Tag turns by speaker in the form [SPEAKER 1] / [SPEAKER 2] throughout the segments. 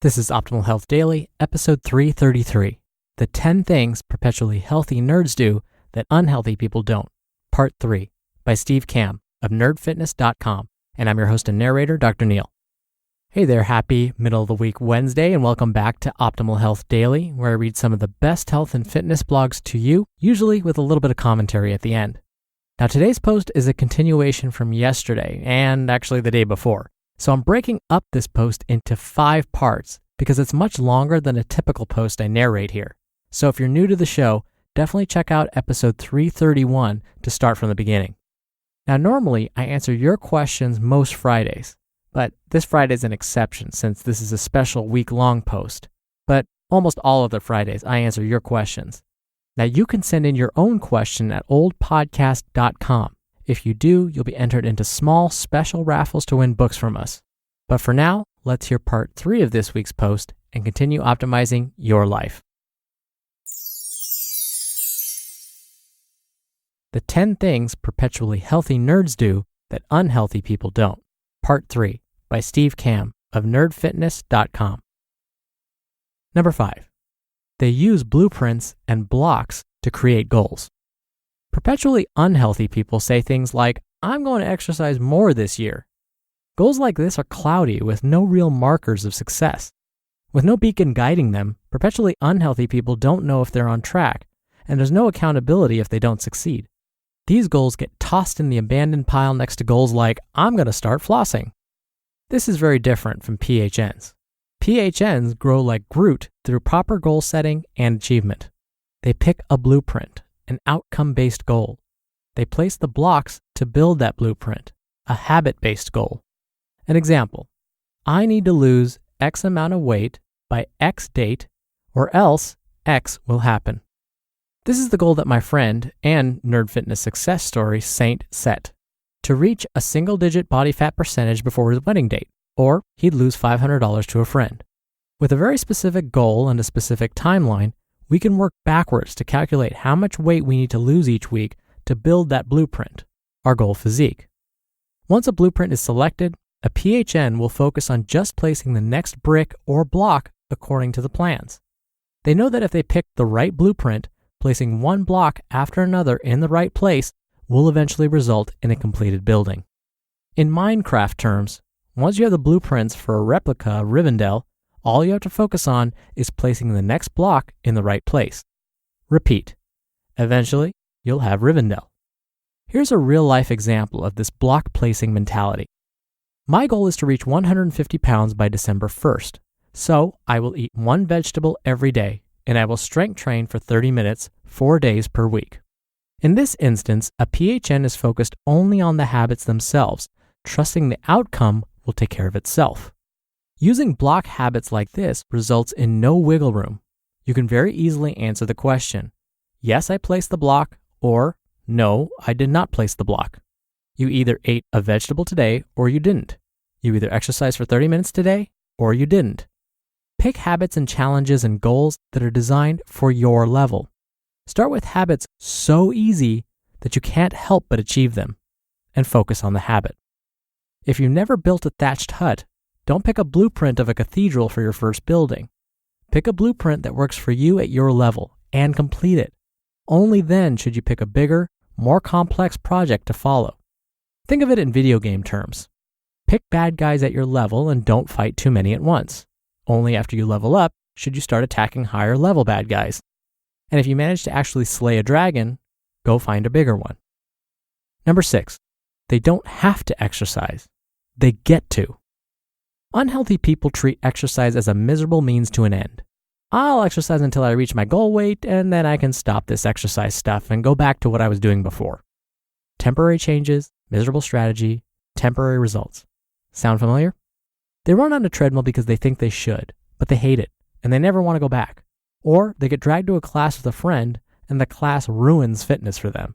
[SPEAKER 1] This is Optimal Health Daily, episode 333, The 10 Things Perpetually Healthy Nerds Do That Unhealthy People Don't, Part 3, by Steve Kamb of nerdfitness.com, and I'm your host and narrator, Dr. Neil. Hey there, happy middle of the week Wednesday, and welcome back to Optimal Health Daily, where I read some of the best health and fitness blogs to you, usually with a little bit of commentary at the end. Now, today's post is a continuation from yesterday, and actually the day before. So I'm breaking up this post into 5 parts because it's much longer than a typical post I narrate here. So if you're new to the show, definitely check out episode 331 to start from the beginning. Now, normally I answer your questions most Fridays, but this Friday is an exception since this is a special week-long post. But almost all other Fridays I answer your questions. Now, you can send in your own question at oldpodcast.com. If you do, you'll be entered into small special raffles to win books from us. But for now, let's hear part 3 of this week's post and continue optimizing your life. The 10 Things Perpetually Healthy Nerds Do That Unhealthy People Don't, Part 3, by Steve Kamb of nerdfitness.com. Number 5. They use blueprints and blocks to create goals. Perpetually unhealthy people say things like, I'm going to exercise more this year. Goals like this are cloudy with no real markers of success. With no beacon guiding them, perpetually unhealthy people don't know if they're on track, and there's no accountability if they don't succeed. These goals get tossed in the abandoned pile next to goals like, I'm going to start flossing. This is very different from PHNs. PHNs grow like Groot through proper goal setting and achievement. They pick a blueprint, an outcome-based goal. They place the blocks to build that blueprint, a habit-based goal. An example, I need to lose X amount of weight by X date, or else X will happen. This is the goal that my friend and Nerd Fitness success story Saint set, to reach a single-digit body fat percentage before his wedding date, or he'd lose $500 to a friend. With a very specific goal and a specific timeline, we can work backwards to calculate how much weight we need to lose each week to build that blueprint, our goal physique. Once a blueprint is selected, a PHN will focus on just placing the next brick or block according to the plans. They know that if they pick the right blueprint, placing one block after another in the right place will eventually result in a completed building. In Minecraft terms, once you have the blueprints for a replica of Rivendell, all you have to focus on is placing the next block in the right place. Repeat. Eventually, you'll have Rivendell. Here's a real-life example of this block placing mentality. My goal is to reach 150 pounds by December 1st, so I will eat 1 vegetable every day, and I will strength train for 30 minutes, 4 days per week. In this instance, a PHN is focused only on the habits themselves, trusting the outcome will take care of itself. Using block habits like this results in no wiggle room. You can very easily answer the question, yes, I placed the block, or no, I did not place the block. You either ate a vegetable today or you didn't. You either exercised for 30 minutes today or you didn't. Pick habits and challenges and goals that are designed for your level. Start with habits so easy that you can't help but achieve them, and focus on the habit. If you've never built a thatched hut, don't pick a blueprint of a cathedral for your first building. Pick a blueprint that works for you at your level and complete it. Only then should you pick a bigger, more complex project to follow. Think of it in video game terms. Pick bad guys at your level and don't fight too many at once. Only after you level up should you start attacking higher level bad guys. And if you manage to actually slay a dragon, go find a bigger one. Number 6, they don't have to exercise. They get to. Unhealthy people treat exercise as a miserable means to an end. I'll exercise until I reach my goal weight, and then I can stop this exercise stuff and go back to what I was doing before. Temporary changes, miserable strategy, temporary results. Sound familiar? They run on a treadmill because they think they should, but they hate it, and they never want to go back. Or they get dragged to a class with a friend, and the class ruins fitness for them.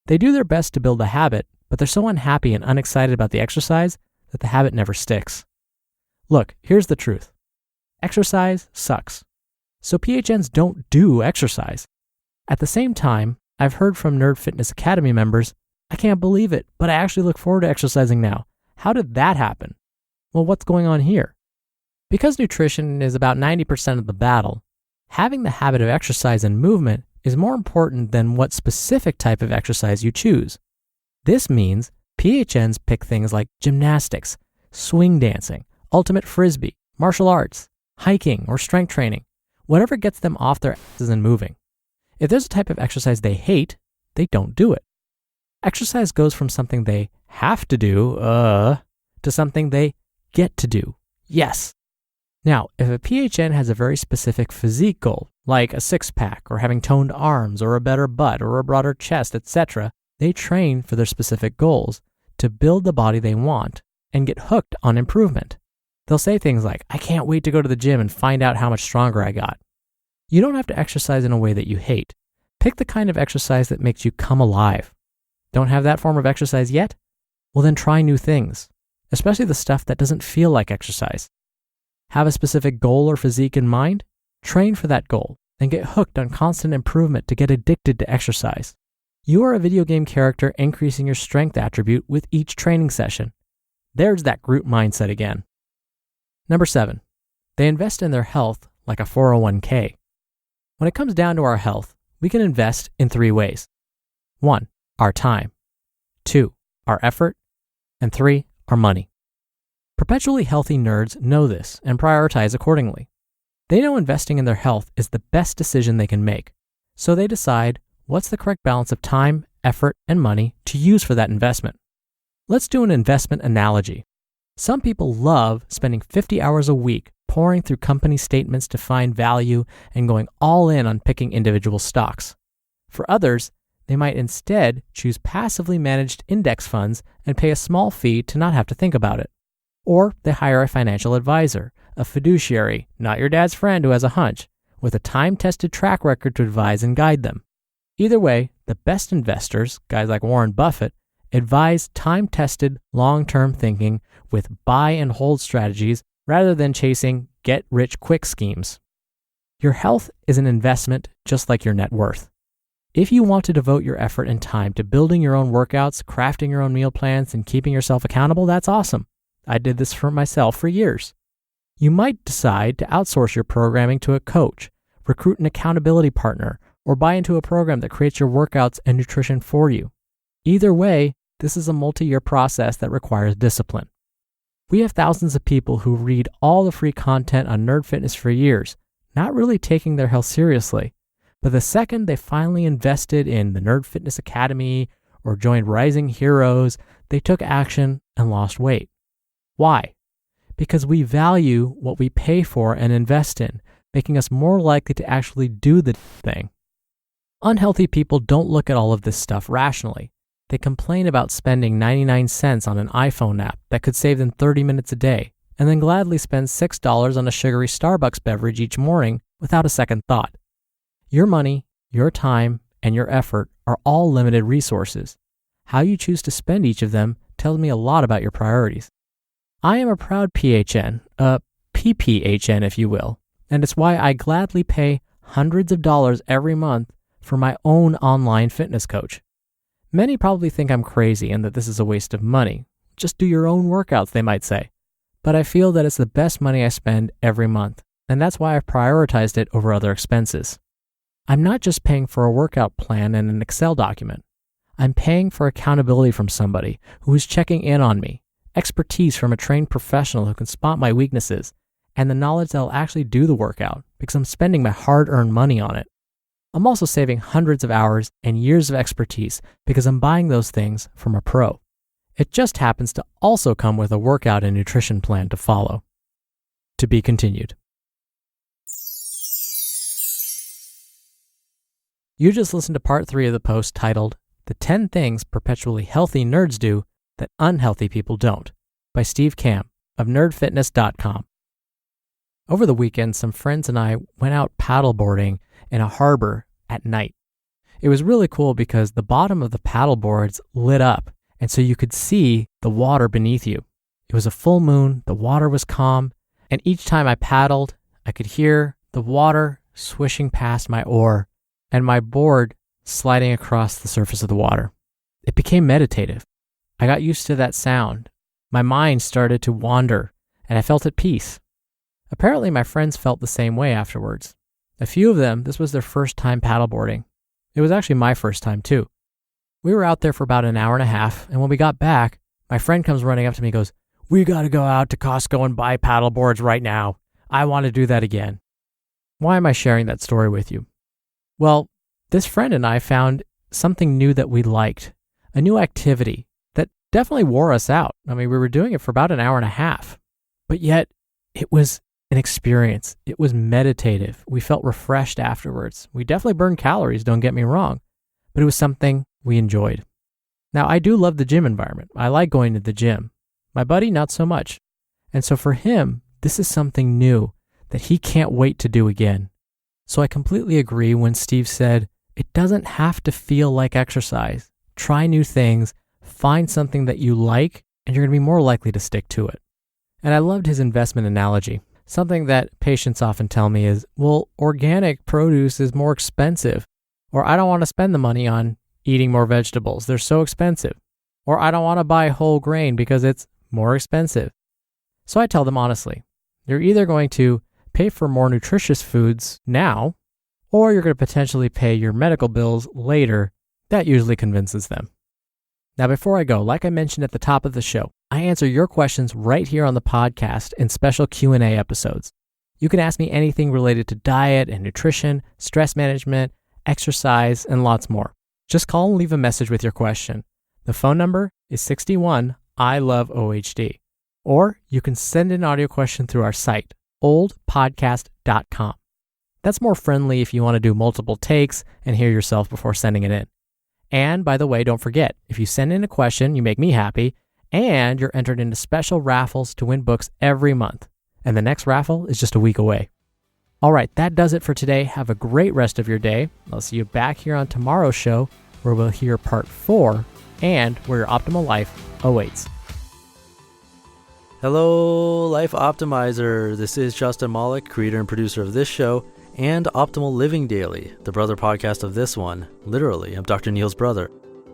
[SPEAKER 1] They do their best to build a habit, but they're so unhappy and unexcited about the exercise that the habit never sticks. Look, here's the truth. Exercise sucks. So PHNs don't do exercise. At the same time, I've heard from Nerd Fitness Academy members, I can't believe it, but I actually look forward to exercising now. How did that happen? Well, what's going on here? Because nutrition is about 90% of the battle, having the habit of exercise and movement is more important than what specific type of exercise you choose. This means PHNs pick things like gymnastics, swing dancing, ultimate frisbee, martial arts, hiking, or strength training, whatever gets them off their asses and moving. If there's a type of exercise they hate, they don't do it. Exercise goes from something they have to do, to something they get to do. Yes. Now, if a PHN has a very specific physique goal, like a six-pack or having toned arms or a better butt or a broader chest, etc., they train for their specific goals to build the body they want and get hooked on improvement. They'll say things like, I can't wait to go to the gym and find out how much stronger I got. You don't have to exercise in a way that you hate. Pick the kind of exercise that makes you come alive. Don't have that form of exercise yet? Well, then try new things, especially the stuff that doesn't feel like exercise. Have a specific goal or physique in mind? Train for that goal and get hooked on constant improvement to get addicted to exercise. You are a video game character increasing your strength attribute with each training session. There's that group mindset again. Number 7, they invest in their health like a 401k. When it comes down to our health, we can invest in 3 ways. 1, our time. 2, our effort. And 3, our money. Perpetually healthy nerds know this and prioritize accordingly. They know investing in their health is the best decision they can make, so they decide what's the correct balance of time, effort, and money to use for that investment. Let's do an investment analogy. Some people love spending 50 hours a week pouring through company statements to find value and going all in on picking individual stocks. For others, they might instead choose passively managed index funds and pay a small fee to not have to think about it. Or they hire a financial advisor, a fiduciary, not your dad's friend who has a hunch, with a time-tested track record to advise and guide them. Either way, the best investors, guys like Warren Buffett, advise time-tested, long-term thinking with buy and hold strategies rather than chasing get-rich-quick schemes. Your health is an investment just like your net worth. If you want to devote your effort and time to building your own workouts, crafting your own meal plans, and keeping yourself accountable, that's awesome. I did this for myself for years. You might decide to outsource your programming to a coach, recruit an accountability partner, or buy into a program that creates your workouts and nutrition for you. Either way, this is a multi-year process that requires discipline. We have thousands of people who read all the free content on Nerd Fitness for years, not really taking their health seriously. But the second they finally invested in the Nerd Fitness Academy or joined Rising Heroes, they took action and lost weight. Why? Because we value what we pay for and invest in, making us more likely to actually do the thing. Unhealthy people don't look at all of this stuff rationally. They complain about spending 99 cents on an iPhone app that could save them 30 minutes a day, and then gladly spend $6 on a sugary Starbucks beverage each morning without a second thought. Your money, your time, and your effort are all limited resources. How you choose to spend each of them tells me a lot about your priorities. I am a proud PHN, a PPHN if you will, and it's why I gladly pay hundreds of dollars every month for my own online fitness coach. Many probably think I'm crazy and that this is a waste of money. Just do your own workouts, they might say. But I feel that it's the best money I spend every month, and that's why I've prioritized it over other expenses. I'm not just paying for a workout plan and an Excel document. I'm paying for accountability from somebody who is checking in on me, expertise from a trained professional who can spot my weaknesses, and the knowledge that I'll actually do the workout because I'm spending my hard-earned money on it. I'm also saving hundreds of hours and years of expertise because I'm buying those things from a pro. It just happens to also come with a workout and nutrition plan to follow. To be continued. You just listened to part 3 of the post titled, The 10 Things Perpetually Healthy Nerds Do That Unhealthy People Don't, by Steve Kamb of nerdfitness.com. Over the weekend, some friends and I went out paddleboarding in a harbor at night. It was really cool because the bottom of the paddleboards lit up, and so you could see the water beneath you. It was a full moon, the water was calm, and each time I paddled, I could hear the water swishing past my oar and my board sliding across the surface of the water. It became meditative. I got used to that sound. My mind started to wander, and I felt at peace. Apparently, my friends felt the same way afterwards. A few of them, this was their first time paddleboarding. It was actually my first time too. We were out there for about an hour and a half, and when we got back, my friend comes running up to me and goes, "We got to go out to Costco and buy paddleboards right now. I want to do that again." Why am I sharing that story with you? Well, this friend and I found something new that we liked, a new activity that definitely wore us out. I mean, we were doing it for about an hour and a half, but yet it was an experience. It was meditative. We felt refreshed afterwards. We definitely burned calories, don't get me wrong, but it was something we enjoyed. Now, I do love the gym environment. I like going to the gym. My buddy, not so much. And so for him, this is something new that he can't wait to do again. So I completely agree when Steve said, it doesn't have to feel like exercise. Try new things, find something that you like, and you're going to be more likely to stick to it. And I loved his investment analogy. Something that patients often tell me is, well, organic produce is more expensive, or I don't want to spend the money on eating more vegetables. They're so expensive. Or I don't want to buy whole grain because it's more expensive. So I tell them honestly, you're either going to pay for more nutritious foods now, or you're going to potentially pay your medical bills later. That usually convinces them. Now, before I go, like I mentioned at the top of the show, I answer your questions right here on the podcast in special Q&A episodes. You can ask me anything related to diet and nutrition, stress management, exercise, and lots more. Just call and leave a message with your question. The phone number is 61 I love OHD. Or you can send an audio question through our site, oldpodcast.com. That's more friendly if you want to do multiple takes and hear yourself before sending it in. And by the way, don't forget, if you send in a question, you make me happy, and you're entered into special raffles to win books every month. And the next raffle is just a week away. All right, that does it for today. Have a great rest of your day. I'll see you back here on tomorrow's show, where we'll hear part 4 and where your optimal life awaits.
[SPEAKER 2] Hello, Life Optimizer. This is Justin Malik, creator and producer of this show and Optimal Living Daily, the brother podcast of this one. Literally, I'm Dr. Neil's brother.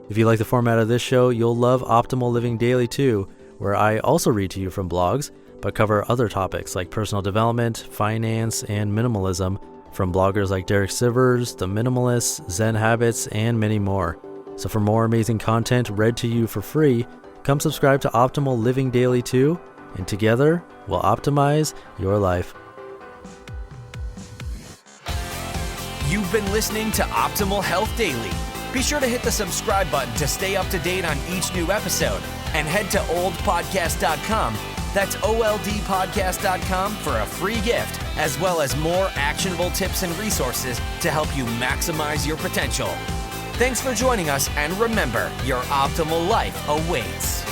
[SPEAKER 2] If you like the format of this show, you'll love Optimal Living Daily too, where I also read to you from blogs, but cover other topics like personal development, finance, and minimalism from bloggers like Derek Sivers, The Minimalists, Zen Habits, and many more. So for more amazing content read to you for free, come subscribe to Optimal Living Daily too, and together we'll optimize your life.
[SPEAKER 3] You've been listening to Optimal Health Daily. Be sure to hit the subscribe button to stay up to date on each new episode, and head to oldpodcast.com. That's oldpodcast.com for a free gift, as well as more actionable tips and resources to help you maximize your potential. Thanks for joining us, and remember, your optimal life awaits.